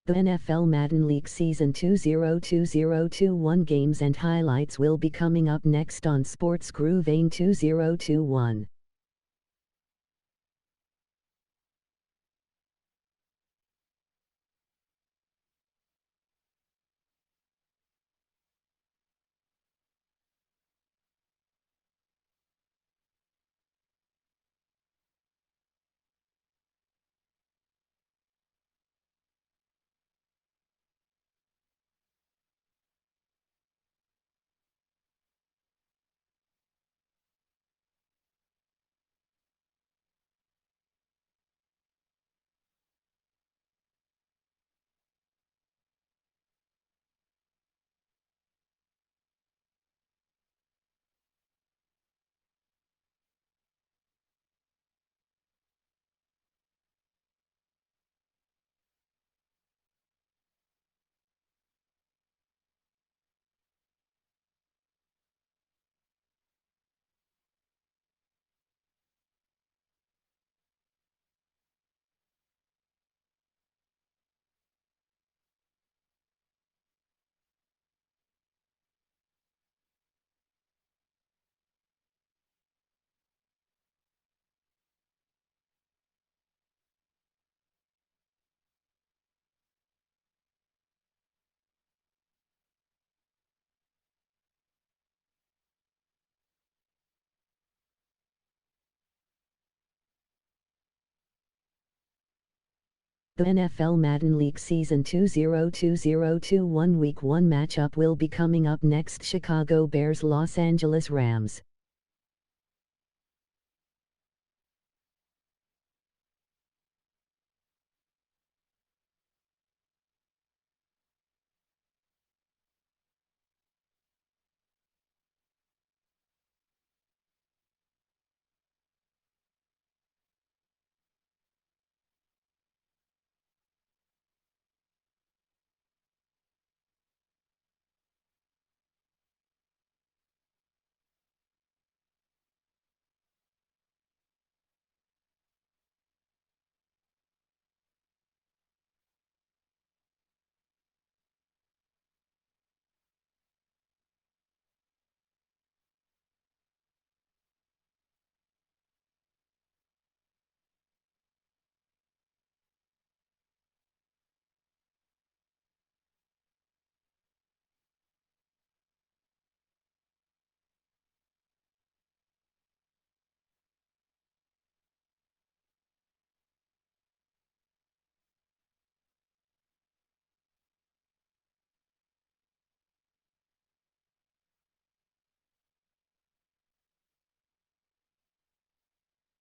The NFL Madden League Season 2020-21 games and highlights will be coming up next on Sports Groove AIM 2021. The NFL Madden League Season 2020-21 Week 1 matchup will be coming up next. Chicago Bears Los Angeles Rams.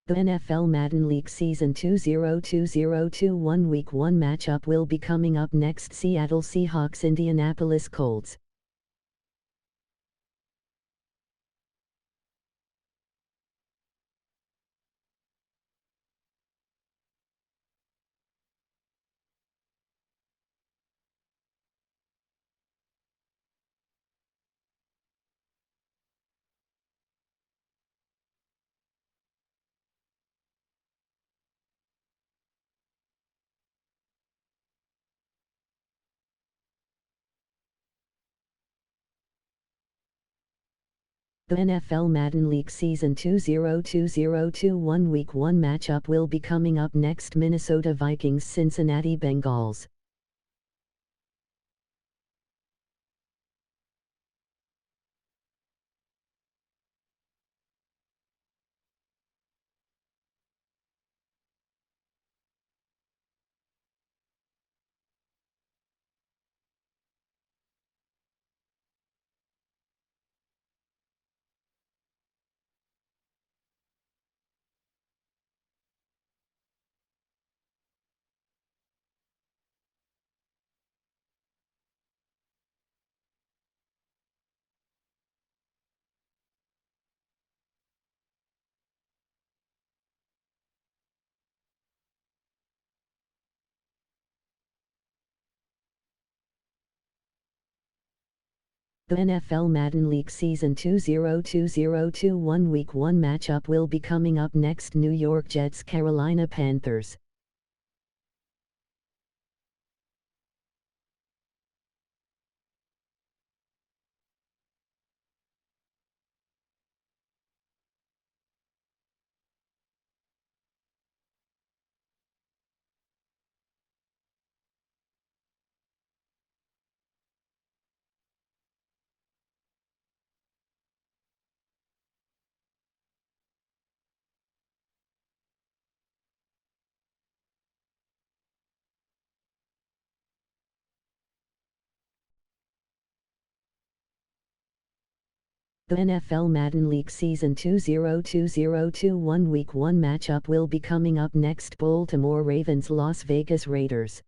The NFL Madden League Season 2020-21 Week 1 matchup will be coming up next. Seattle Seahawks Indianapolis Colts. The NFL Madden League Season 2020-21 Week 1 matchup will be coming up next. Minnesota Vikings Cincinnati Bengals. The NFL Madden League Season 2020-21 Week 1 matchup will be coming up next. New York Jets Carolina Panthers. The NFL Madden League Season 2020-21 Week 1 matchup will be coming up next. Baltimore Ravens Las Vegas Raiders.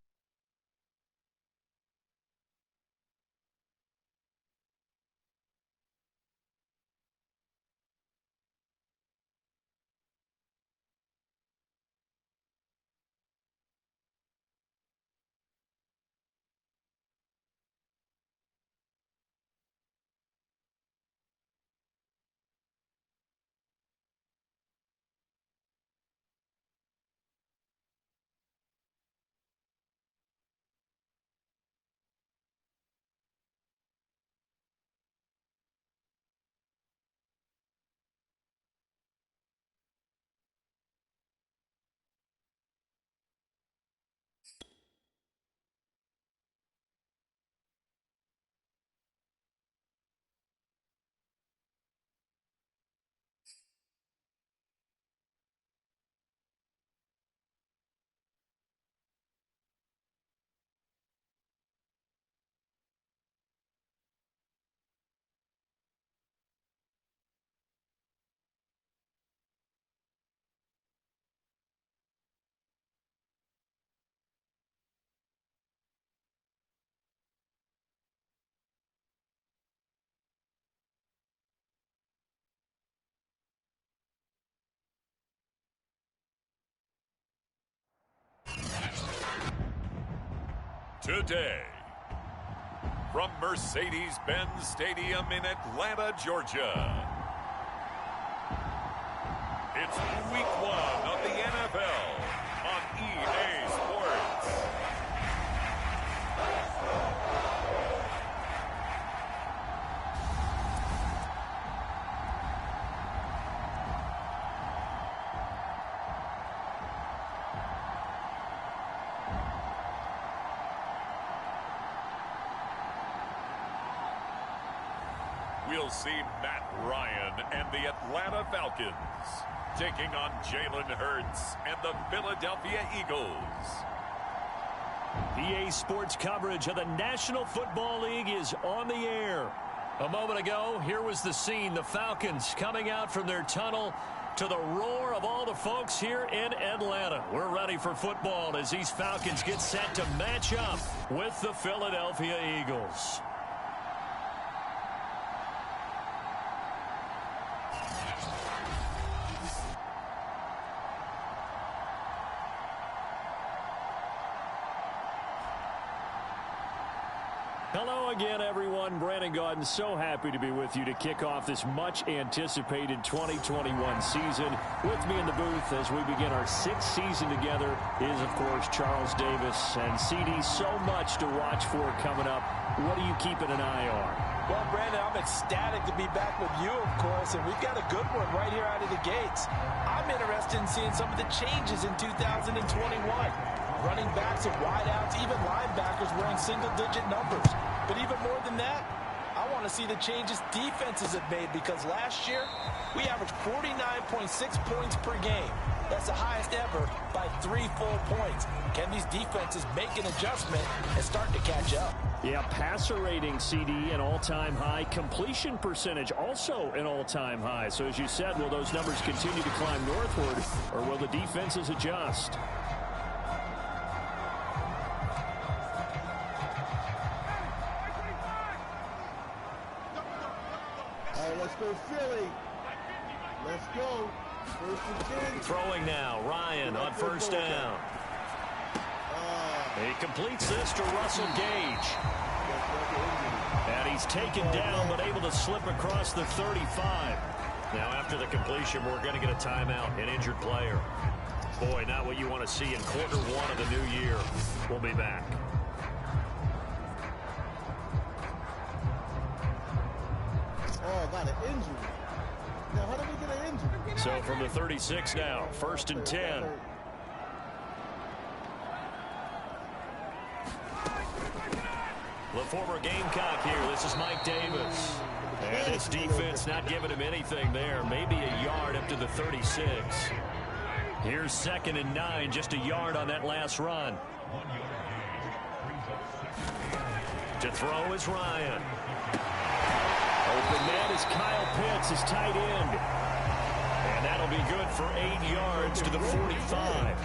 Today, from Mercedes-Benz Stadium in Atlanta, Georgia, it's Week 1 of the NFL on EA Sports. We'll see Matt Ryan and the Atlanta Falcons taking on Jalen Hurts and the Philadelphia Eagles. EA Sports coverage of the National Football League is on the air. A moment ago, here was the scene. The Falcons coming out from their tunnel to the roar of all the folks here in Atlanta. We're ready for football as these Falcons get set to match up with the Philadelphia Eagles. Hello again, everyone. Brandon Gaudin, so happy to be with you to kick off this much-anticipated 2021 season. With me in the booth as we begin our sixth season together is, of course, Charles Davis. And, CD, so much to watch for coming up. What are you keeping an eye on? Well, Brandon, I'm ecstatic to be back with you, of course, and we've got a good one right here out of the gates. I'm interested in seeing some of the changes in 2021. Running backs and wideouts, even linebackers wearing single-digit numbers. But even more than that, I want to see the changes defenses have made, because last year we averaged 49.6 points per game. That's the highest ever by 3 full points. Can these defenses make an adjustment and start to catch up? Yeah, passer rating, CD, an all-time high. Completion percentage, also an all-time high. So as you said, will those numbers continue to climb northward, or will the defenses adjust? Let's go Philly. Let's go. First and 10. Throwing now, Ryan on first down. He completes this to Russell Gage. And he's taken down but able to slip across the 35. Now after the completion, we're going to get a timeout, an injured player. Boy, not what you want to see in quarter one of the new year. We'll be back. Oh, got an injury. Now, how did we get an injury? So from the 36 now, first and 10. The former Gamecock here. This is Mike Davis. And his defense not giving him anything there. Maybe a yard up to the 36. Here's 2nd and 9, just a yard on that last run. To throw is Ryan. Open man is Kyle Pitts, his tight end. And that'll be good for 8 yards to the 45.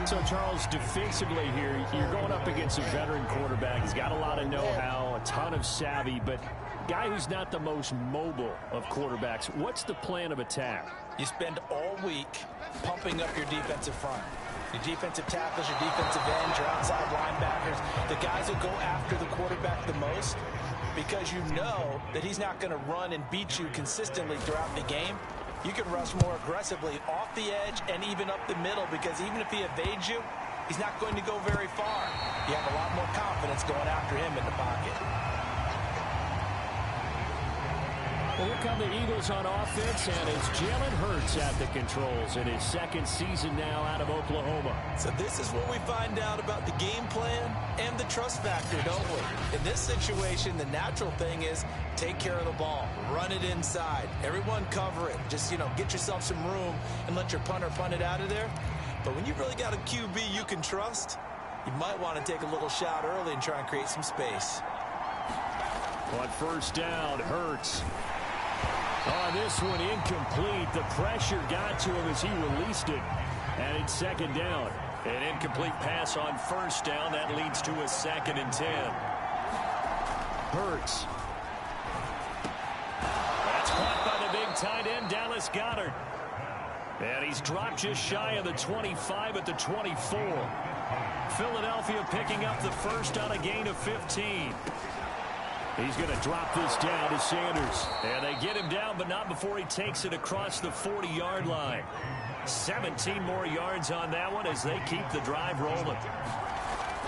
So, Charles, defensively here, you're going up against a veteran quarterback. He's got a lot of know-how, a ton of savvy, but guy who's not the most mobile of quarterbacks. What's the plan of attack? You spend all week pumping up your defensive front. Your defensive tackles, your defensive ends, your outside linebackers, the guys who go after the quarterback the most, because you know that he's not going to run and beat you consistently throughout the game. You can rush more aggressively off the edge and even up the middle, because even if he evades you, he's not going to go very far. You have a lot more confidence going after him in the pocket. Well, here come the Eagles on offense, and it's Jalen Hurts at the controls in his second season now out of Oklahoma. So this is what we find out about the game plan and the trust factor, don't we? In this situation, the natural thing is take care of the ball, run it inside, everyone cover it. Just, get yourself some room and let your punter punt it out of there. But when you really got a QB you can trust, you might want to take a little shot early and try and create some space. On first down, Hurts. On this one, incomplete. The pressure got to him as he released it. And it's second down. An incomplete pass on first down. That leads to a 2nd and 10. Hurts. That's caught by the big tight end, Dallas Goedert. And he's dropped just shy of the 25 at the 24. Philadelphia picking up the first on a gain of 15. He's going to drop this down to Sanders. And they get him down, but not before he takes it across the 40-yard line. 17 more yards on that one as they keep the drive rolling.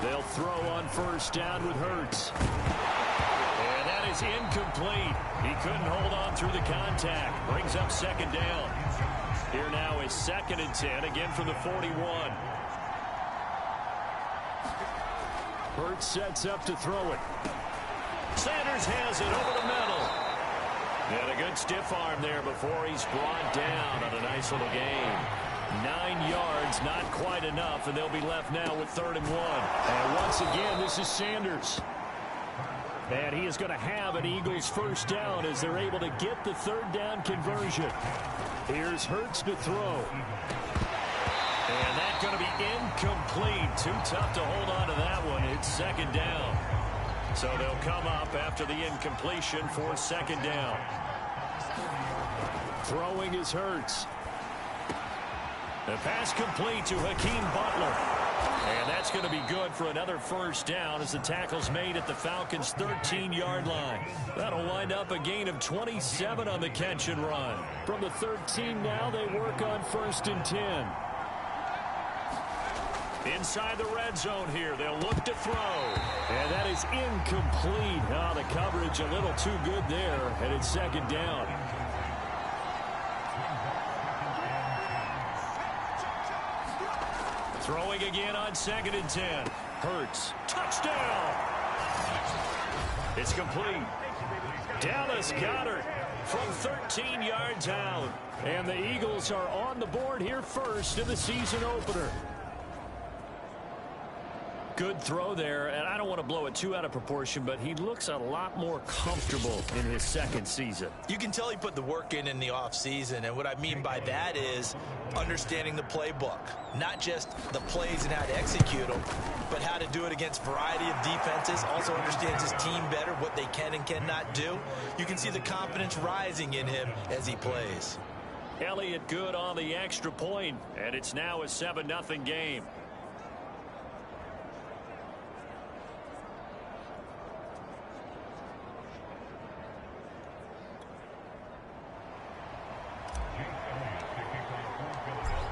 They'll throw on first down with Hurts. And that is incomplete. He couldn't hold on through the contact. Brings up second down. Here now is 2nd and 10, again from the 41. Hurts sets up to throw it. Sanders has it over the middle. And a good stiff arm there before he's brought down on a nice little gain. 9 yards, not quite enough, and they'll be left now with 3rd and 1. And once again, this is Sanders. And he is going to have an Eagles first down as they're able to get the 3rd down conversion. Here's Hurts to throw. And that's going to be incomplete. Too tough to hold on to that one. It's 2nd down. So they'll come up after the incompletion for 2nd down. Throwing is Hurts. The pass complete to Hakeem Butler. And that's going to be good for another first down as the tackle's made at the Falcons' 13-yard line. That'll wind up a gain of 27 on the catch and run. From the 13 now, they work on 1st and 10. Inside the red zone here, they'll look to throw. And that is incomplete. Oh, the coverage a little too good there, and it's 2nd down. Throwing again on 2nd and 10. Hurts. Touchdown! It's complete. Dallas Goedert from 13 yards out. And the Eagles are on the board here first in the season opener. Good throw there, and I don't want to blow it too out of proportion, but he looks a lot more comfortable in his 2nd season. You can tell he put the work in the offseason, and what I mean by that is understanding the playbook. Not just the plays and how to execute them, but how to do it against a variety of defenses. Also understands his team better, what they can and cannot do. You can see the confidence rising in him as he plays. Elliott good on the extra point, and it's now a 7-0 game.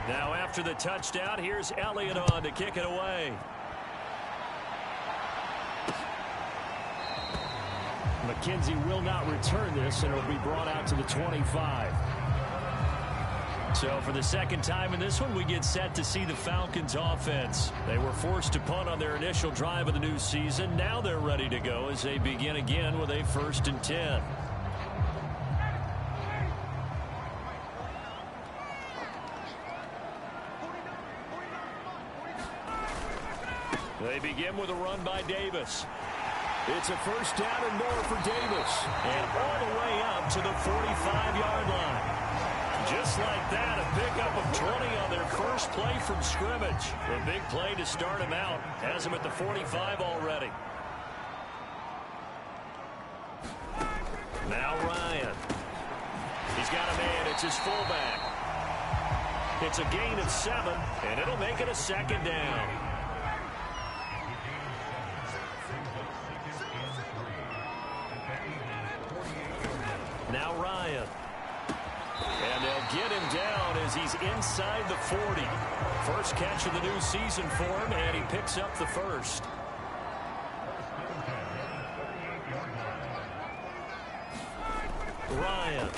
Now after the touchdown, here's Elliott on to kick it away. McKenzie will not return this, and it'll be brought out to the 25. So for the 2nd time in this one, we get set to see the Falcons offense. They were forced to punt on their initial drive of the new season. Now they're ready to go as they begin again with a 1st and 10. They begin with a run by Davis. It's a first down and more for Davis. And all the way up to the 45-yard line. Just like that, a pickup of 20 on their first play from scrimmage. A big play to start him out. Has him at the 45 already. Now Ryan. He's got a man. It's his fullback. It's a gain of 7, and it'll make it a second down. Now Ryan. And they'll get him down as he's inside the 40. First catch of the new season for him, and he picks up the first. Ryan.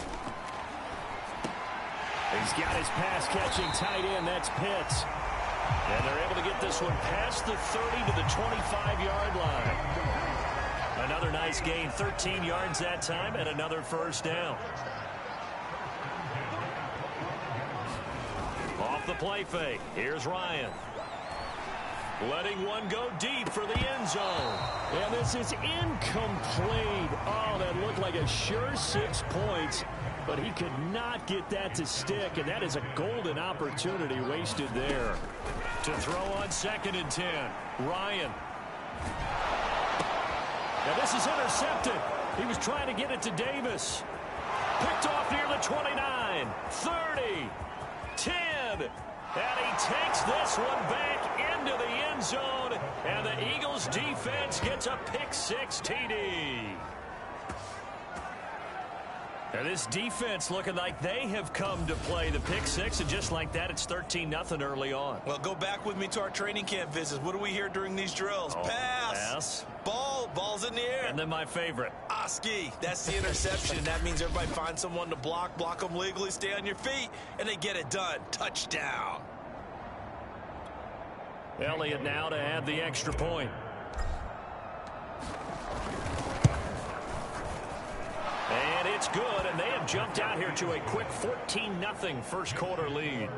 He's got his pass-catching tight end. That's Pitts. And they're able to get this one past the 30 to the 25-yard line. Another nice gain, 13 yards that time, and another first down. Off the play fake, here's Ryan. Letting one go deep for the end zone. And this is incomplete. Oh, that looked like a sure 6 points. But he could not get that to stick, and that is a golden opportunity wasted there. To throw on 2nd and 10, Ryan. Now this is intercepted. He was trying to get it to Davis. Picked off near the 29, 30, 10. And he takes this one back into the end zone. And the Eagles defense gets a pick-6 TD. And this defense looking like they have come to play the pick-6, and just like that, it's 13-0 early on. Well, go back with me to our training camp visits. What do we hear during these drills? Pass. Ball's in the air. And then my favorite. Oski. That's the interception. That means everybody finds someone to block them legally, stay on your feet, and they get it done. Touchdown. Elliott now to add the extra point. And it's good, and they have jumped out here to a quick 14-0 first quarter lead.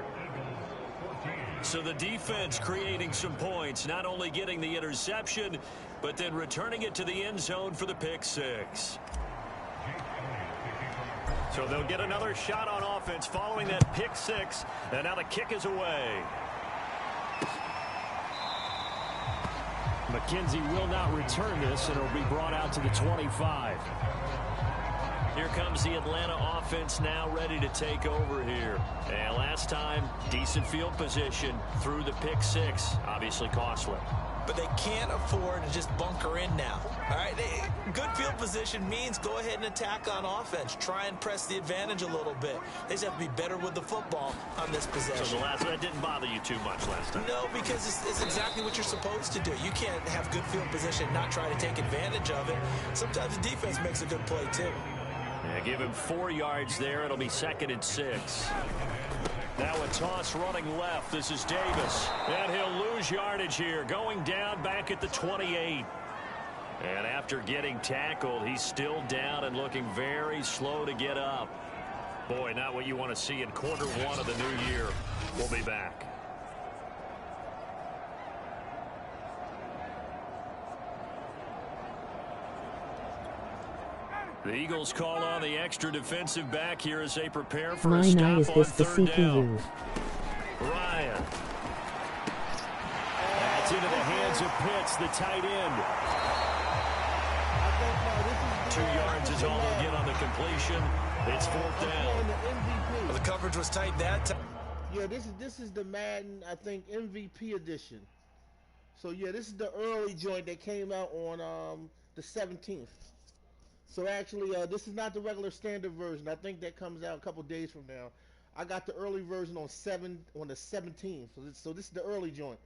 So the defense creating some points, not only getting the interception, but then returning it to the end zone for the pick-6. So they'll get another shot on offense following that pick-6, and now the kick is away. McKenzie will not return this, and it'll be brought out to the 25. Here comes the Atlanta offense now ready to take over here. And last time, decent field position through the pick-6. Obviously costly. But they can't afford to just bunker in now. All right, good field position means go ahead and attack on offense. Try and press the advantage a little bit. They just have to be better with the football on this possession. So that didn't bother you too much last time? No, because it's exactly what you're supposed to do. You can't have good field position and not try to take advantage of it. Sometimes the defense makes a good play, too. Yeah, give him 4 yards there. It'll be 2nd and 6. Now a toss running left. This is Davis. And he'll lose yardage here. Going down back at the 28. And after getting tackled, he's still down and looking very slow to get up. Boy, not what you want to see in quarter 1 of the new year. We'll be back. The Eagles call on the extra defensive back here as they prepare for a stop on 3rd down. Ryan. That's into the hands of Pitts, the tight end. 2 yards is all they'll get on the completion. It's 4th down. Well, the coverage was tight that time. Yeah, this is the Madden, I think, MVP edition. So, yeah, this is the early joint that came out on the 17th. So actually, this is not the regular standard version. I think that comes out a couple days from now. I got the early version on the 17th. So this is the early joint.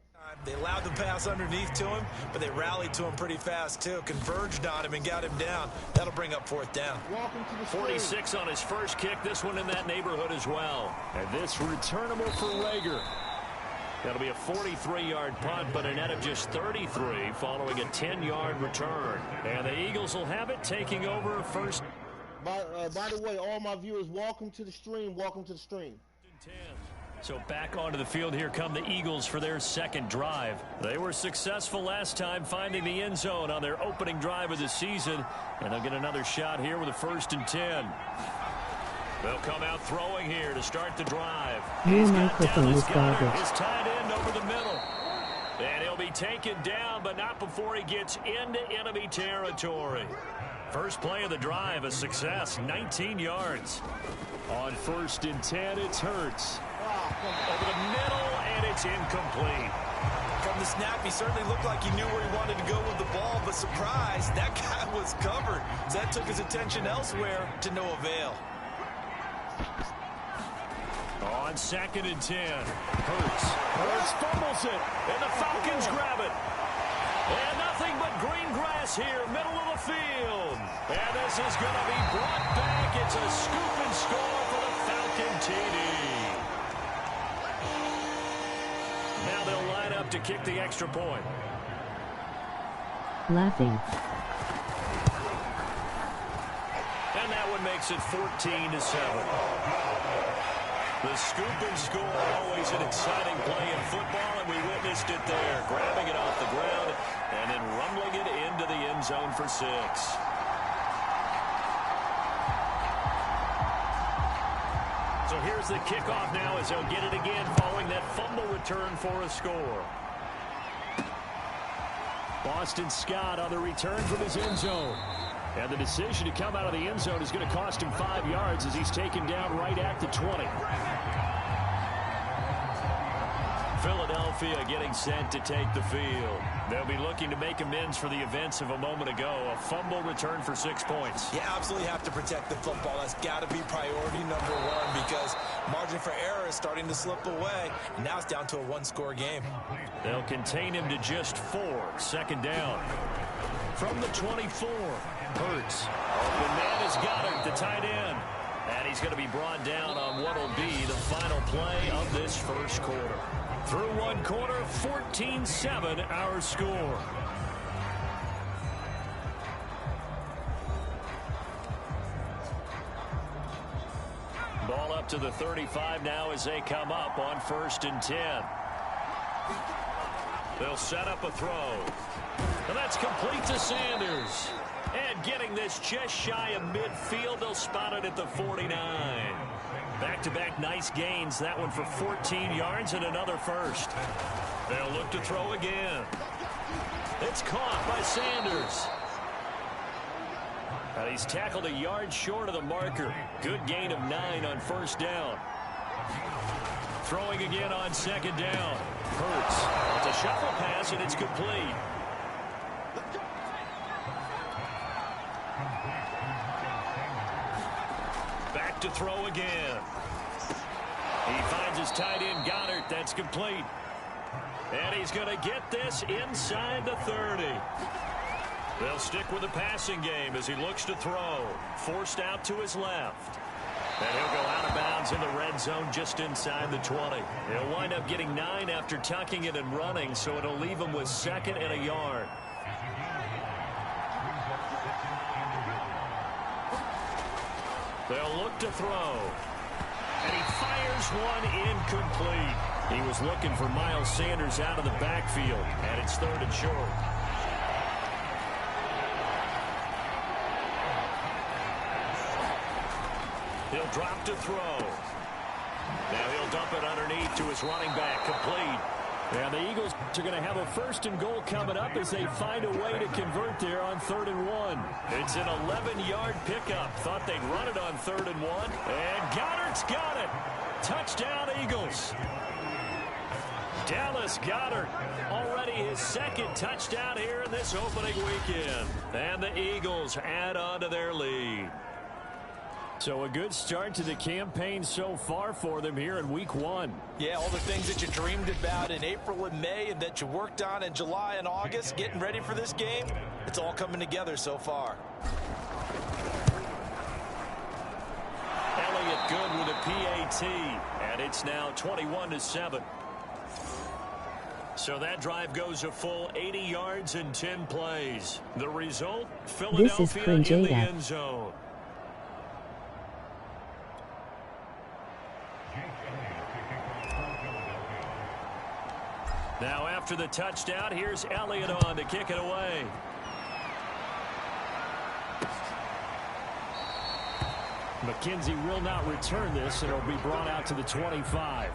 They allowed the pass underneath to him, but they rallied to him pretty fast too. Converged on him and got him down. That'll bring up 4th down. Welcome to the 46 on his first kick. This one in that neighborhood as well. And this returnable for Rager. That'll be a 43-yard punt, but a net of just 33 following a 10-yard return. And the Eagles will have it taking over first. By the way, all my viewers, welcome to the stream. Welcome to the stream. 10. So back onto the field here come the Eagles for their second drive. They were successful last time finding the end zone on their opening drive of the season. And they'll get another shot here with a 1st and 10. They'll come out throwing here to start the drive. Your microphone is garbage. His tight end over the middle. And he'll be taken down, but not before he gets into enemy territory. First play of the drive, a success, 19 yards. On 1st and 10, it's Hurts. Over the middle, and it's incomplete. From the snap, he certainly looked like he knew where he wanted to go with the ball, but surprise, that guy was covered. So that took his attention elsewhere to no avail. On 2nd and 10, Hurts fumbles it, and the Falcons grab it. And nothing but green grass here, middle of the field. And this is going to be brought back. It's a scoop and score for the Falcon TD. Now they'll line up to kick the extra point. Laughing. And that one makes it 14-7. The scoop and score, always an exciting play in football, and we witnessed it there, grabbing it off the ground and then rumbling it into the end zone for 6. So here's the kickoff now as they'll get it again following that fumble return for a score. Boston Scott on the return from his end zone. And the decision to come out of the end zone is going to cost him 5 yards as he's taken down right at the 20. Philadelphia getting set to take the field. They'll be looking to make amends for the events of a moment ago. A fumble return for 6 points. You absolutely have to protect the football. That's got to be priority number 1 because margin for error is starting to slip away. And now it's down to a 1-score game. They'll contain him to just 4. 2nd down. From the 24, Hurts. Open man is Goddard, the tight end. And he's going to be brought down on what will be the final play of this first quarter. Through 1 quarter, 14-7 our score. Ball up to the 35 now as they come up on 1st and 10. They'll set up a throw. And that's complete to Sanders. And getting this just shy of midfield, they'll spot it at the 49. Back-to-back nice gains. That one for 14 yards and another first. They'll look to throw again. It's caught by Sanders. And he's tackled a yard short of the marker. Good gain of 9 on 1st down. Throwing again on 2nd down. Hurts. It's a shuffle pass, and it's complete. Back to throw again. He finds his tight end, Goddard. That's complete. And he's going to get this inside the 30. They'll stick with the passing game as he looks to throw. Forced out to his left. And he'll go out of bounds in the red zone just inside the 20. He'll wind up getting 9 after tucking it and running, so it'll leave him with 2nd and a yard. They'll look to throw. And he fires one incomplete. He was looking for Miles Sanders out of the backfield, and it's 3rd and short. He'll drop to throw. Now he'll dump it underneath to his running back, complete. And the Eagles are going to have a 1st and goal coming up as they find a way to convert there on 3rd and 1. It's an 11-yard pickup. Thought they'd run it on 3rd and 1. And Goddard's got it. Touchdown, Eagles. Dallas Goedert, already his 2nd touchdown here in this opening weekend. And the Eagles add on to their lead. So a good start to the campaign so far for them here in week 1. Yeah, all the things that you dreamed about in April and May and that you worked on in July and August, getting ready for this game, it's all coming together so far. Elliott good with a PAT, and it's now 21-7. So that drive goes a full 80 yards in 10 plays. The result, Philadelphia in the end zone. Now after the touchdown, here's Elliott on to kick it away. McKenzie will not return this, and it'll be brought out to the 25.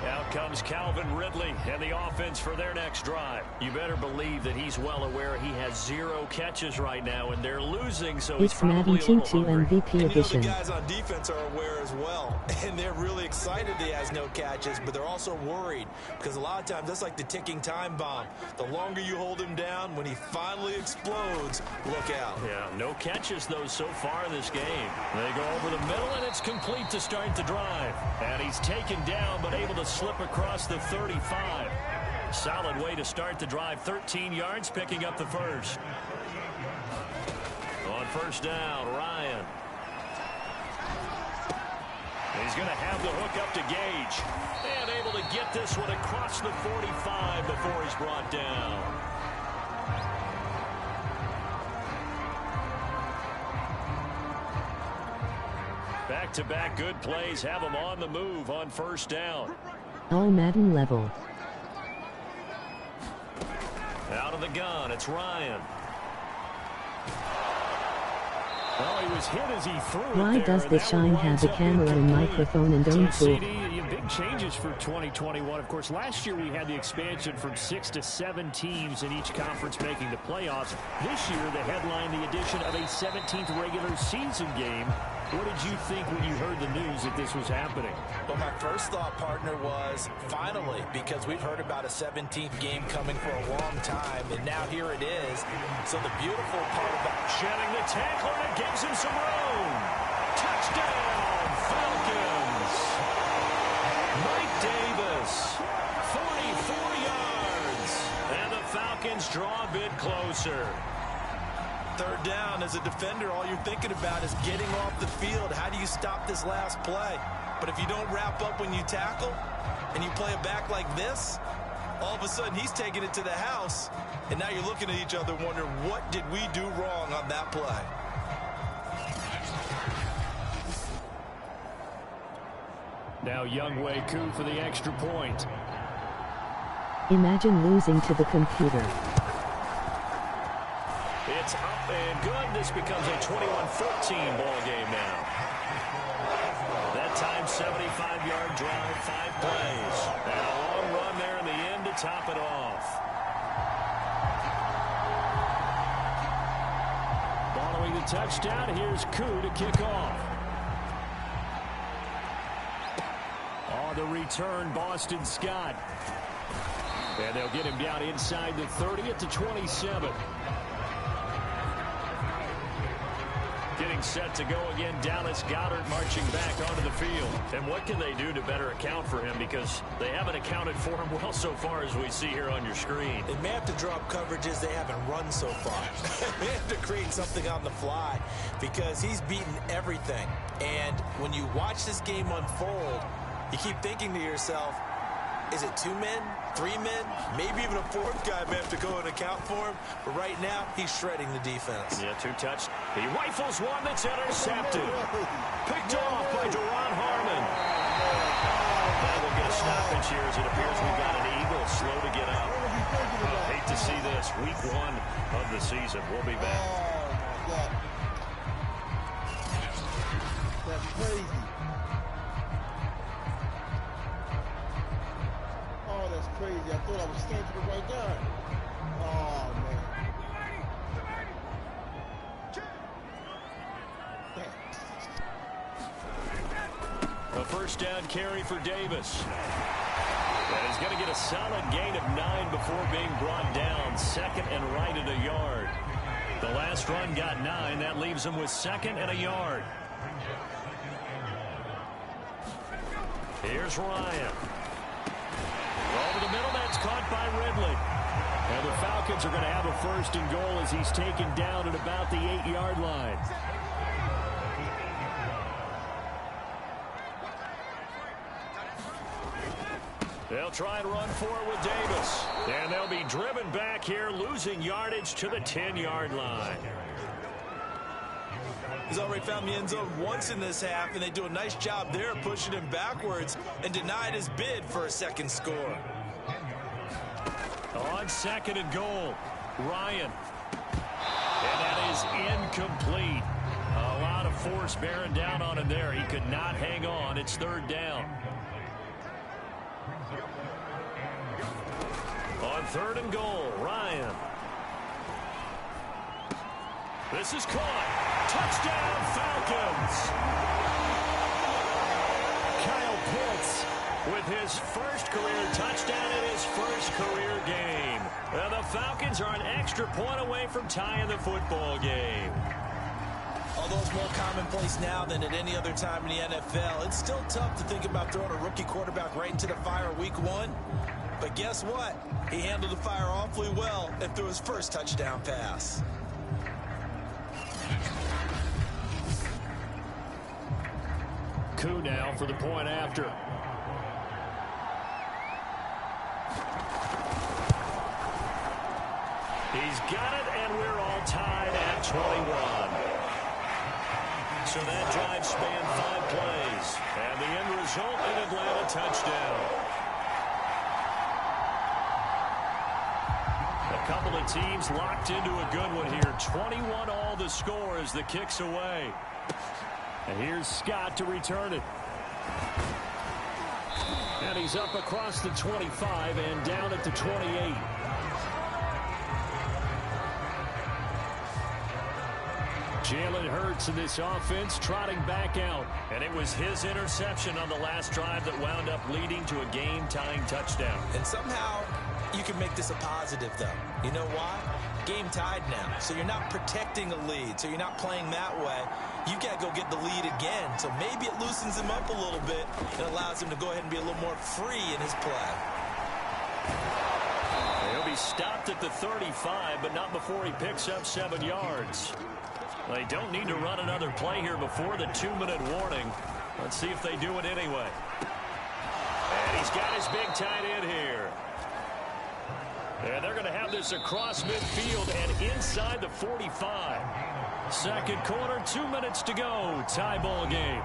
Out comes Calvin Ridley and the offense for their next drive. You better believe that he's well aware he has 0 catches right now, and they're losing, so he's probably a little hungry. MVP edition. The guys on defense are aware as well, and they're really excited he has no catches, but they're also worried because a lot of times that's like the ticking time bomb. The longer you hold him down, when he finally explodes, look out. Yeah, no catches, though, so far in this game. They go over the middle, and it's complete to start the drive. And he's taken down, but able to slip across the 35. Solid way to start the drive. 13 yards, picking up the first. On first down, Ryan. He's going to have the hook up to Gage. And able to get this one across the 45 before he's brought down. Back-to-back good plays have him on the move on first down. All Madden level. Out of the gun, it's Ryan. Well, he was hit as he threw it. Why there, does the Shine have the camera and microphone and don't so, talk? CD, big changes for 2021. Of course, last year we had the expansion from 6 to 7 teams in each conference making the playoffs. This year, the headline, the addition of a 17th regular season game. What did you think when you heard the news that this was happening? Well, my first thought, partner, was finally, because we've heard about a 17th game coming for a long time, and now here it is. So the beautiful part about shedding the tackler, and it gives him some room. Touchdown, Falcons. Mike Davis, 44 yards. And the Falcons draw a bit closer. Third down, as a defender, all you're thinking about is getting off the field. How do you stop this last play? But if you don't wrap up when you tackle and you play it back like this, all of a sudden he's taking it to the house, and now you're looking at each other wondering, what did we do wrong on that play? Now Younghoe Koo for the extra point. Imagine losing to the computer. It's up and good. This becomes a 21-14 ball game now. That time, 75-yard drive, 5 plays. And a long run there in the end to top it off. Following the touchdown, here's Koo to kick off. On the return, Boston Scott. And they'll get him down inside the 30 at the 27. Getting set to go again, Dallas Goedert marching back onto the field. And what can they do to better account for him? Because they haven't accounted for him well so far, as we see here on your screen. They may have to drop coverages they haven't run so far. They have to create something on the fly because he's beaten everything. And when you watch this game unfold, you keep thinking to yourself, is it 2 men, 3 men, maybe even a 4th guy may have to go and account for him. But right now, he's shredding the defense. Yeah, 2 touched. He rifles one that's intercepted. Picked off by Duron Harmon. Now we'll get a stoppage here as it appears we've got an Eagle slow to get up. Hate to see this. Week 1 of the season. We'll be back. Oh, my God. That's crazy. Oh, that's crazy. I thought I was standing to the right guy. Oh, man. A first down carry for Davis. And he's going to get a solid gain of 9 before being brought down. 2nd and right at a yard. The last run got 9. That leaves him with 2nd and a yard. Here's Ryan. Over the middle, that's caught by Ridley. And the Falcons are going to have a 1st and goal as he's taken down at about the 8-yard line. They'll try and run for it with Davis. And they'll be driven back here, losing yardage to the 10-yard line. He's already found the end zone once in this half, and they do a nice job there pushing him backwards and denied his bid for a 2nd score. on 2nd and goal. Ryan. And that is incomplete. A lot of force bearing down on him there. He could not hang on. It's 3rd down. On 3rd and goal, Ryan. This is caught. Touchdown, Falcons. Kyle Pitts with his first career touchdown in his first career game. And the Falcons are an extra point away from tying the football game. Although it's more commonplace now than at any other time in the NFL, it's still tough to think about throwing a rookie quarterback right into the fire week 1. But guess what? He handled the fire awfully well and threw his first touchdown pass. Coup now for the point after. He's got it, and we're all tied at 21. So that drive spanned 5 plays. And the end result, an Atlanta touchdown. A couple of teams locked into a good one here. 21 all the score as the kick's away. And here's Scott to return it. And he's up across the 25 and down at the 28. Jalen Hurts in this offense trotting back out. And it was his interception on the last drive that wound up leading to a game-tying touchdown. And somehow you can make this a positive, though. You know why? Game tied now. So you're not protecting a lead. So you're not playing that way. You've got to go get the lead again. So maybe it loosens him up a little bit and allows him to go ahead and be a little more free in his play. He'll be stopped at the 35, but not before he picks up 7 yards. They don't need to run another play here before the 2-minute warning. Let's see if they do it anyway. And he's got his big tight end here. And they're going to have this across midfield and inside the 45. Second quarter, 2 minutes to go. Tie ball game.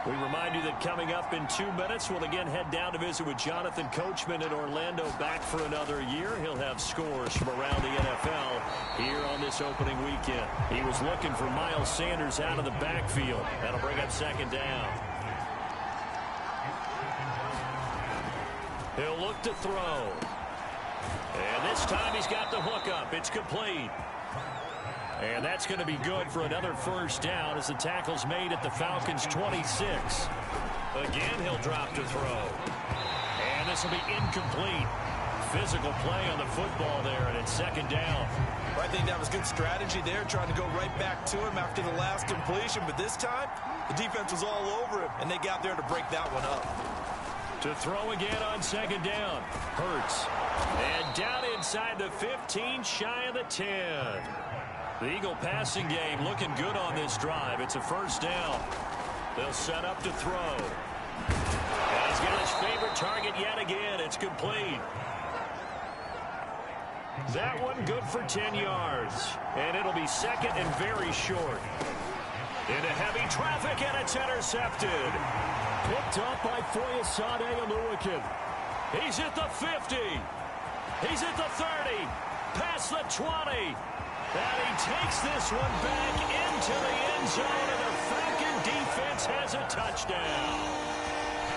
We remind you that coming up in 2 minutes, we'll again head down to visit with Jonathan Coachman in Orlando, back for another year. He'll have scores from around the NFL here on this opening weekend. He was looking for Miles Sanders out of the backfield. That'll bring up 2nd down. He'll look to throw. And this time he's got the hook up. It's complete. And that's going to be good for another first down as the tackle's made at the Falcons' 26. Again, he'll drop to throw. And this will be incomplete. Physical play on the football there, and it's 2nd down. I think that was good strategy there, trying to go right back to him after the last completion. But this time, the defense was all over him, and they got there to break that one up. To throw again on 2nd down. Hurts. And down inside the 15, shy of the 10. The Eagle passing game looking good on this drive. It's a first down. They'll set up to throw. And he's got his favorite target yet again. It's complete. That one good for 10 yards. And it'll be 2nd and very short. Into heavy traffic, and it's intercepted. Picked up by Foyesade Oluwakin. He's at the 50. He's at the 30. Past the 20. And he takes this one back into the end zone, and the Falcon defense has a touchdown.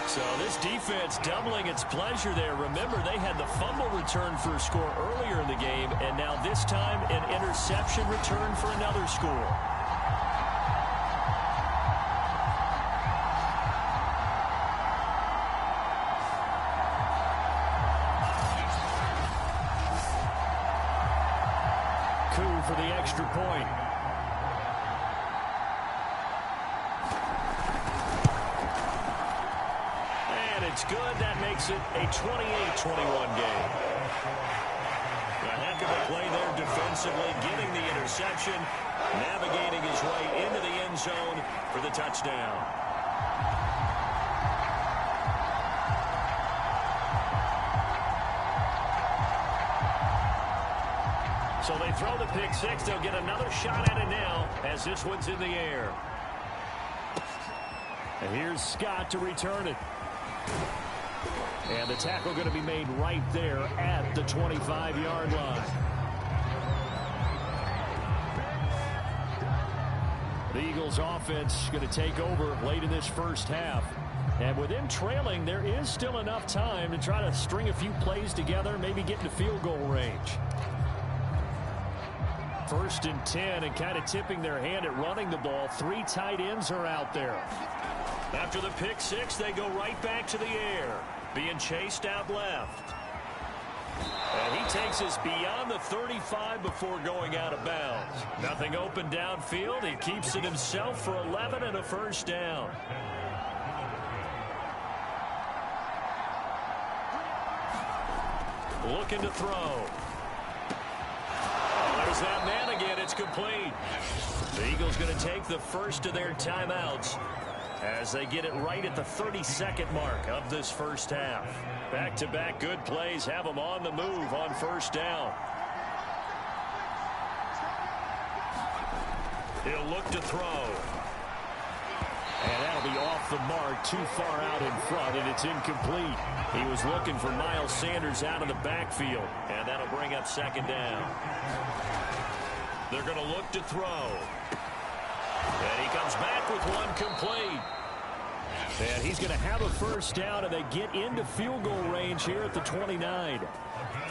So this defense doubling its pleasure there. Remember, they had the fumble return for a score earlier in the game, and now this time an interception return for another score. For the extra point. And it's good. That makes it a 28-21 game. A heck of a play there defensively, getting the interception, navigating his way into the end zone for the touchdown. So they throw the pick six. They'll get another shot at it now as this one's in the air. And here's Scott to return it. And the tackle going to be made right there at the 25-yard line. The Eagles offense going to take over late in this first half. And with them trailing, there is still enough time to try to string a few plays together, maybe get into field goal range. 1st and 10, and kind of tipping their hand at running the ball. 3 tight ends are out there. After the pick six, they go right back to the air, being chased out left. And he takes us beyond the 35 before going out of bounds. Nothing open downfield. He keeps it himself for 11 and a first down. Looking to throw. There's that man again. It's complete. The Eagles going to take the first of their timeouts as they get it right at the 32nd mark of this first half. Back-to-back good plays have them on the move on first down. He'll look to throw. And that'll be off the mark, too far out in front, and it's incomplete. He was looking for Miles Sanders out of the backfield, and that'll bring up 2nd down. They're going to look to throw. And he comes back with one complete. And he's going to have a first down, and they get into field goal range here at the 29.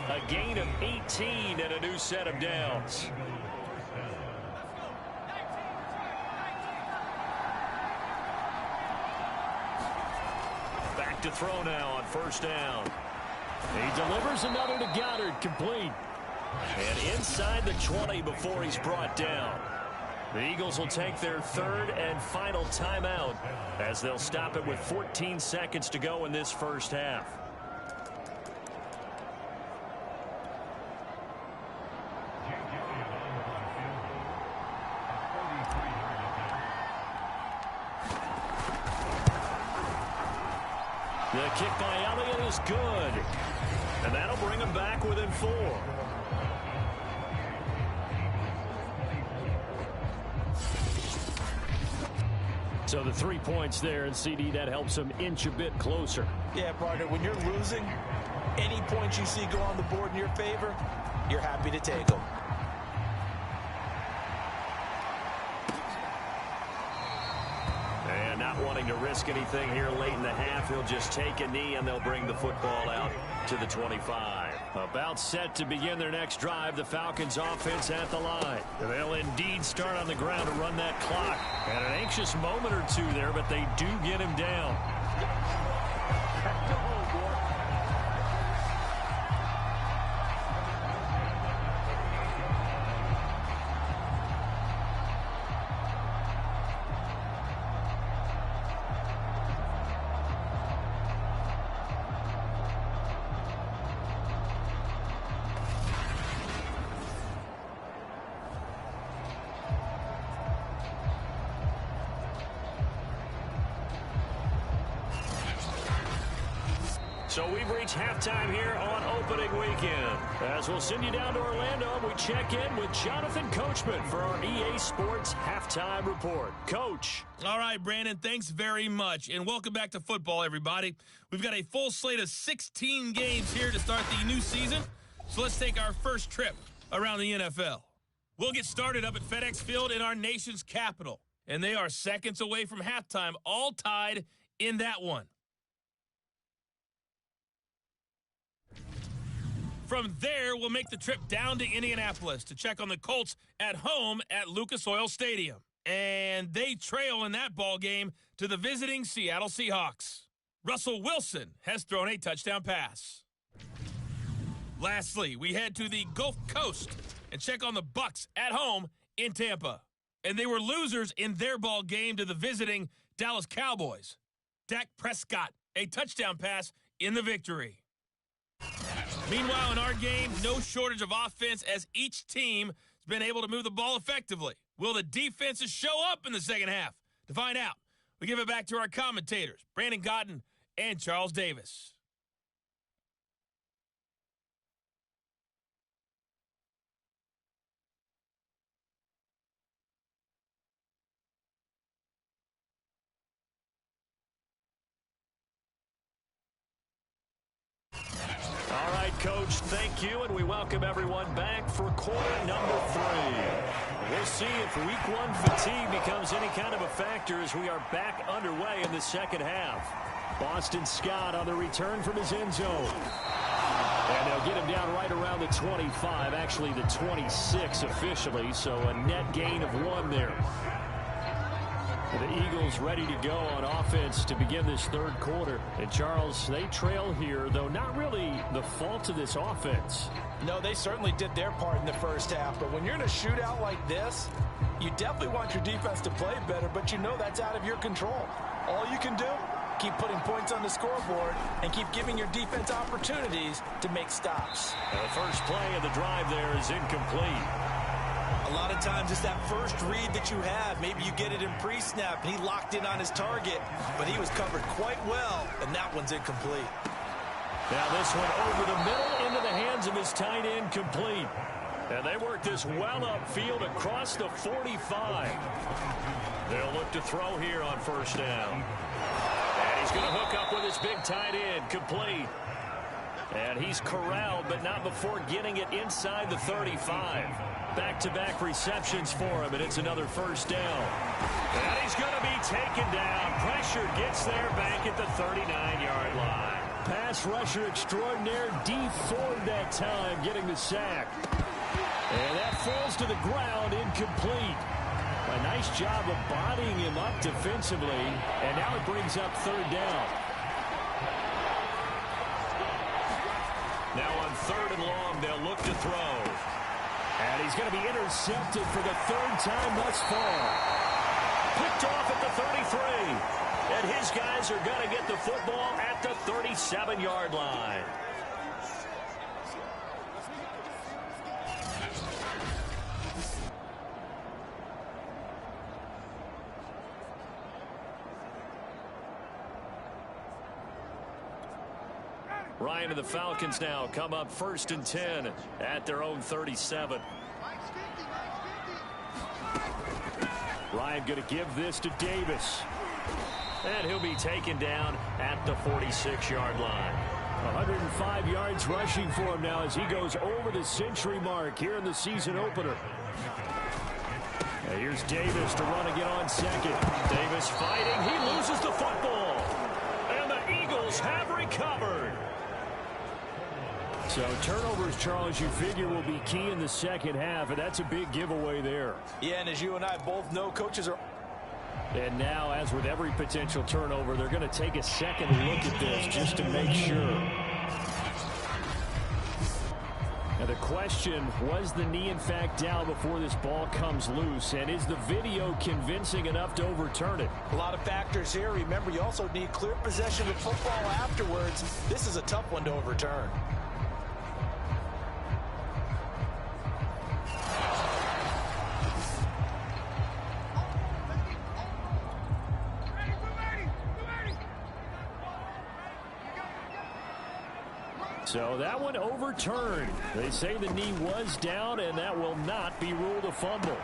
A gain of 18 and a new set of downs. Back to throw now on first down. He delivers another to Goddard, complete. And inside the 20 before he's brought down. The Eagles will take their 3rd and final timeout as they'll stop it with 14 seconds to go in this first half. The kick by Elliott is good. And that'll bring him back within 4. So the 3 points there, and CD, that helps him inch a bit closer. Yeah, partner, when you're losing, any points you see go on the board in your favor, you're happy to take them. And not wanting to risk anything here late in the half, he'll just take a knee, and they'll bring the football out to the 25. About set to begin their next drive, the Falcons offense at the line. They'll indeed start on the ground to run that clock. And an anxious moment or two there, but they do get him down. So we've reached halftime here on opening weekend. As we'll send you down to Orlando, we check in with Jonathan Coachman for our EA Sports Halftime Report. Coach. All right, Brandon, thanks very much. And welcome back to football, everybody. We've got a full slate of 16 games here to start the new season. So let's take our first trip around the NFL. We'll get started up at FedEx Field in our nation's capital. And they are seconds away from halftime, all tied in that one. From there, we'll make the trip down to Indianapolis to check on the Colts at home at Lucas Oil Stadium. And they trail in that ball game to the visiting Seattle Seahawks. Russell Wilson has thrown a touchdown pass. Lastly, we head to the Gulf Coast and check on the Bucs at home in Tampa. And they were losers in their ball game to the visiting Dallas Cowboys. Dak Prescott, a touchdown pass in the victory. Meanwhile, in our game, no shortage of offense as each team has been able to move the ball effectively. Will the defenses show up in the second half? To find out, we give it back to our commentators, Brandon Cotton and Charles Davis. Coach. Thank you, and we welcome everyone back for quarter number 3. We'll see if week 1 fatigue becomes any kind of a factor as we are back underway in the second half. Boston Scott on the return from his end zone. And they'll get him down right around the 25, actually the 26 officially, so a net gain of 1 there. The Eagles ready to go on offense to begin this third quarter. And Charles, they trail here, though not really the fault of this offense. No, they certainly did their part in the first half. But when you're in a shootout like this, you definitely want your defense to play better, but you know that's out of your control. All you can do, keep putting points on the scoreboard and keep giving your defense opportunities to make stops. The first play of the drive there is incomplete. A lot of times it's that first read that you have. Maybe you get it in pre-snap, and he locked in on his target, but he was covered quite well, and that one's incomplete. Now this one over the middle into the hands of his tight end, complete. And they work this well upfield across the 45. They'll look to throw here on first down. And he's going to hook up with his big tight end, complete. And he's corralled, but not before getting it inside the 35. Back-to-back receptions for him, and it's another first down. And he's going to be taken down. Pressure gets there back at the 39-yard line. Pass rusher extraordinaire, D Ford that time, getting the sack. And that falls to the ground, incomplete. A nice job of bodying him up defensively, and now it brings up third down. Now on 3rd and long, they'll look to throw. And he's going to be intercepted for the 3rd time thus far. Picked off at the 33. And his guys are going to get the football at the 37-yard line. Ryan and the Falcons now come up 1st and 10 at their own 37. Ryan going to give this to Davis. And he'll be taken down at the 46-yard line. 105 yards rushing for him now as he goes over the century mark here in the season opener. And here's Davis to run again on second. Davis fighting. He loses the football. And the Eagles have recovered. So turnovers, Charles, you figure will be key in the second half, and that's a big giveaway there. Yeah, and as you and I both know, coaches are... And now, as with every potential turnover, they're going to take a second look at this just to make sure. Now the question, was the knee in fact down before this ball comes loose? And is the video convincing enough to overturn it? A lot of factors here. Remember, you also need clear possession of football afterwards. This is a tough one to overturn. So that one overturned. They say the knee was down, and that will not be ruled a fumble.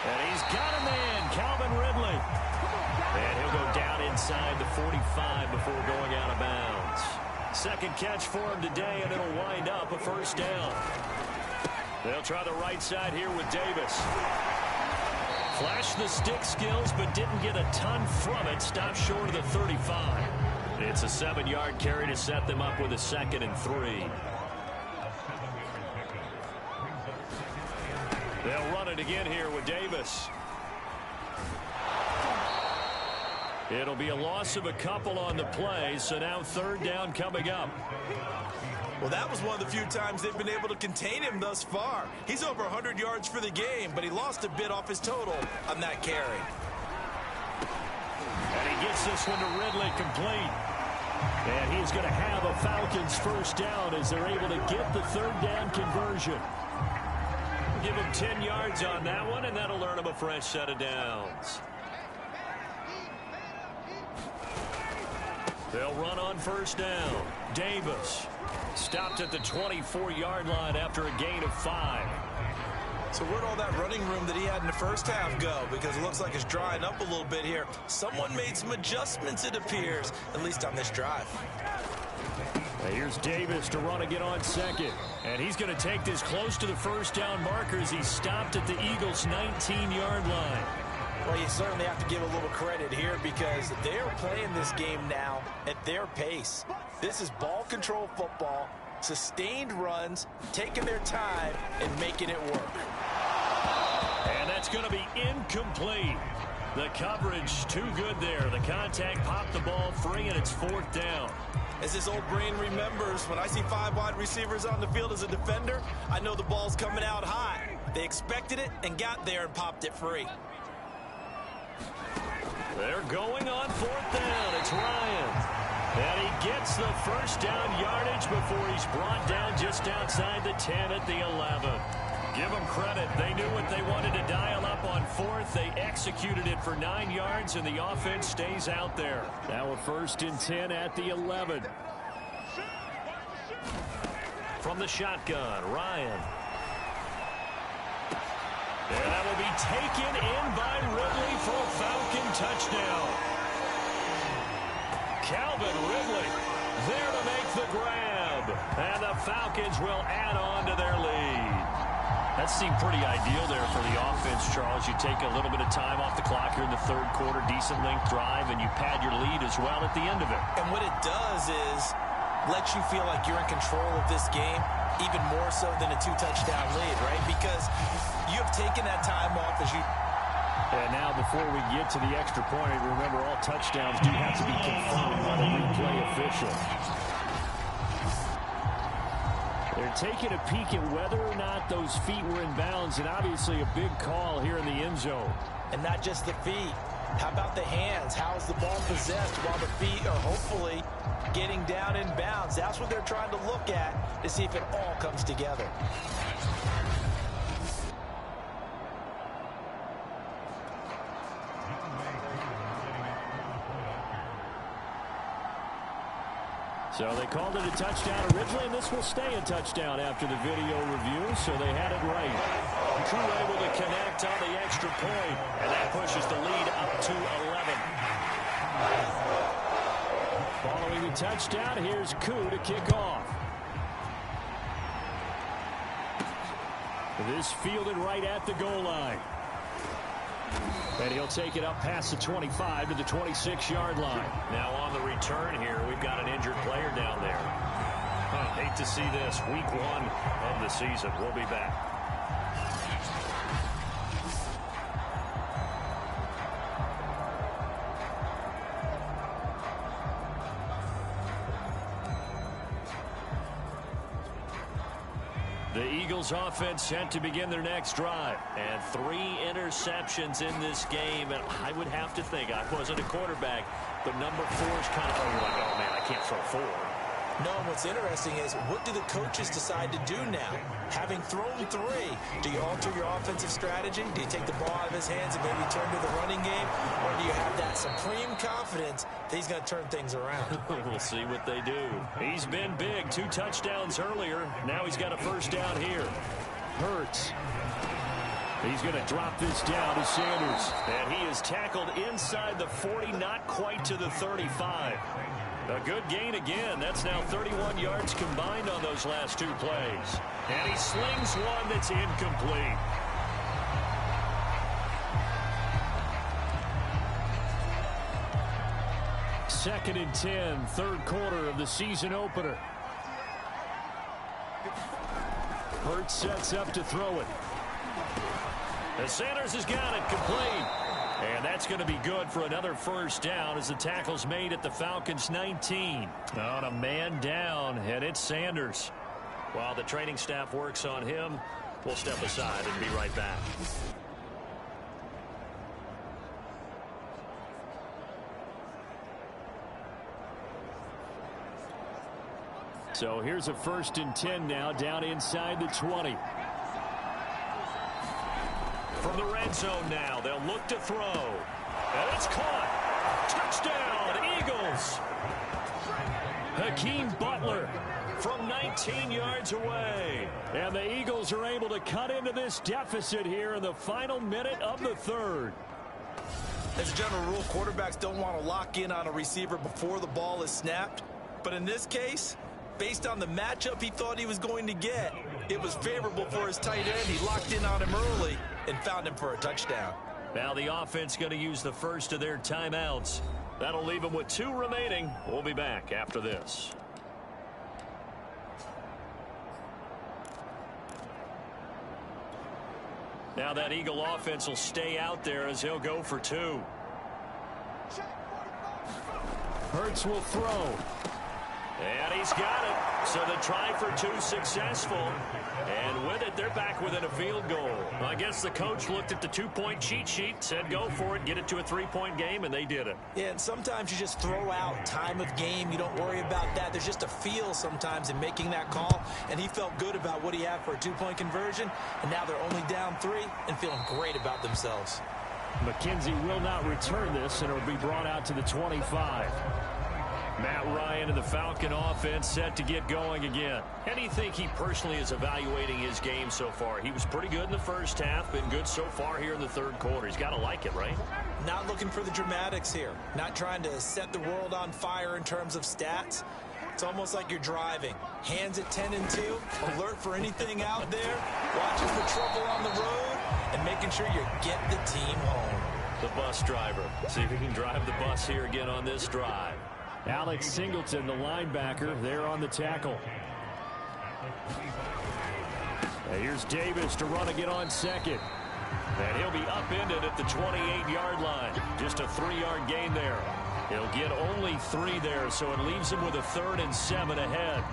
And he's got a man, Calvin Ridley. And he'll go down inside the 45 before going out of bounds. Second catch for him today, and it'll wind up a first down. They'll try the right side here with Davis. Flashed the stick skills, but didn't get a ton from it. Stopped short of the 35. It's a 7-yard carry to set them up with a 2nd and 3. They'll run it again here with Davis. It'll be a loss of a couple on the play, so now 3rd down coming up. Well, that was one of the few times they've been able to contain him thus far. He's over 100 yards for the game, but he lost a bit off his total on that carry. And he gets this one to Ridley, complete. And he's going to have a Falcons first down as they're able to get the 3rd down conversion. Give him 10 yards on that one, and that'll earn him a fresh set of downs. They'll run on first down. Davis stopped at the 24-yard line after a gain of 5. So where'd all that running room that he had in the first half go? Because it looks like it's drying up a little bit here. Someone made some adjustments, it appears, at least on this drive. Here's Davis to run again on second. And he's going to take this close to the first down marker as he stopped at the Eagles' 19-yard line. Well, you certainly have to give a little credit here because they're playing this game now at their pace. This is ball control football, sustained runs, taking their time, and making it work. And that's going to be incomplete. The coverage too good there. The contact popped the ball free, and it's fourth down. As this old brain remembers, when I see 5 wide receivers on the field as a defender, I know the ball's coming out high. They expected it and got there and popped it free. They're going on fourth down. It's Ryan. And he gets the first down yardage before he's brought down just outside the 10 at the 11. Give them credit. They knew what they wanted to dial up on fourth. They executed it for 9 yards, and the offense stays out there. Now a first and 10 at the 11. From the shotgun, Ryan. And that will be taken in by Ridley for a Falcon touchdown. Calvin Ridley there to make the grab. And the Falcons will add on to their lead. That seemed pretty ideal there for the offense, Charles. You take a little bit of time off the clock here in the third quarter, decent length drive, and you pad your lead as well at the end of it. And what it does is let you feel like you're in control of this game, even more so than a 2-touchdown lead, right? Because you have taken that time off as you... And now before we get to the extra point, remember all touchdowns do have to be confirmed by the replay official. They're taking a peek at whether or not those feet were in bounds, and obviously a big call here in the end zone. And not just the feet. How about the hands? How is the ball possessed while the feet are hopefully getting down in bounds? That's what they're trying to look at to see if it all comes together. So they called it a touchdown originally, and this will stay a touchdown after the video review, so they had it right. Koo able to connect on the extra point, and that pushes the lead up to 11. Following the touchdown, here's Koo to kick off. This fielded right at the goal line. And he'll take it up past the 25 to the 26-yard line. Now on the return here, we've got an injured player down there. Hate to see this. Week 1 of the season. We'll be back. The Eagles offense set to begin their next drive. And 3 interceptions in this game. And I would have to think, I wasn't a quarterback, but number 4 is kind of like, oh man, I can't throw 4. No, and what's interesting is what do the coaches decide to do now? Having thrown 3, do you alter your offensive strategy? Do you take the ball out of his hands and maybe turn to the running game? Or do you have that supreme confidence that he's going to turn things around? We'll see what they do. He's been big. 2 touchdowns earlier. Now he's got a first down here. Hurts. He's going to drop this down to Sanders. And he is tackled inside the 40, not quite to the 35. A good gain again. That's now 31 yards combined on those last 2 plays. And he slings one that's incomplete. Second and 10, third quarter of the season opener. Hurts sets up to throw it. And Sanders has got it complete. And that's going to be good for another first down as the tackle's made at the Falcons' 19. On a man down, and it's Sanders. While the training staff works on him, we'll step aside and be right back. So here's a first and 10 now, down inside the 20. From the red zone now, they'll look to throw. And it's caught. Touchdown, Eagles. Hakeem Butler from 19 yards away. And the Eagles are able to cut into this deficit here in the final minute of the third. As a general rule, quarterbacks don't want to lock in on a receiver before the ball is snapped. But in this case, based on the matchup he thought he was going to get, it was favorable for his tight end. He locked in on him early and found him for a touchdown. Now the offense going to use the first of their timeouts. That'll leave them with 2 remaining. We'll be back after this. Now that Eagle offense will stay out there as he'll go for 2. Hurts will throw. And he's got it. So the try for 2 successful. And with it, they're back within a field goal. I guess the coach looked at the 2-point cheat sheet, said go for it, get it to a 3-point game, and they did it. Yeah, and sometimes you just throw out time of game. You don't worry about that. There's just a feel sometimes in making that call, and he felt good about what he had for a 2-point conversion, and now they're only down 3 and feeling great about themselves. McKenzie will not return this, and it will be brought out to the 25. Matt Ryan and the Falcon offense set to get going again. How do you think he personally is evaluating his game so far? He was pretty good in the first half, been good so far here in the third quarter. He's got to like it, right? Not looking for the dramatics here. Not trying to set the world on fire in terms of stats. It's almost like you're driving. Hands at 10 and 2, alert for anything out there, watching for trouble on the road, and making sure you get the team home. The bus driver. See if he can drive the bus here again on this drive. Alex Singleton, the linebacker, there on the tackle. And here's Davis to run again on second. And he'll be upended at the 28-yard line. Just a 3-yard gain there. He'll get only 3 there, so it leaves him with a 3rd and 7 ahead.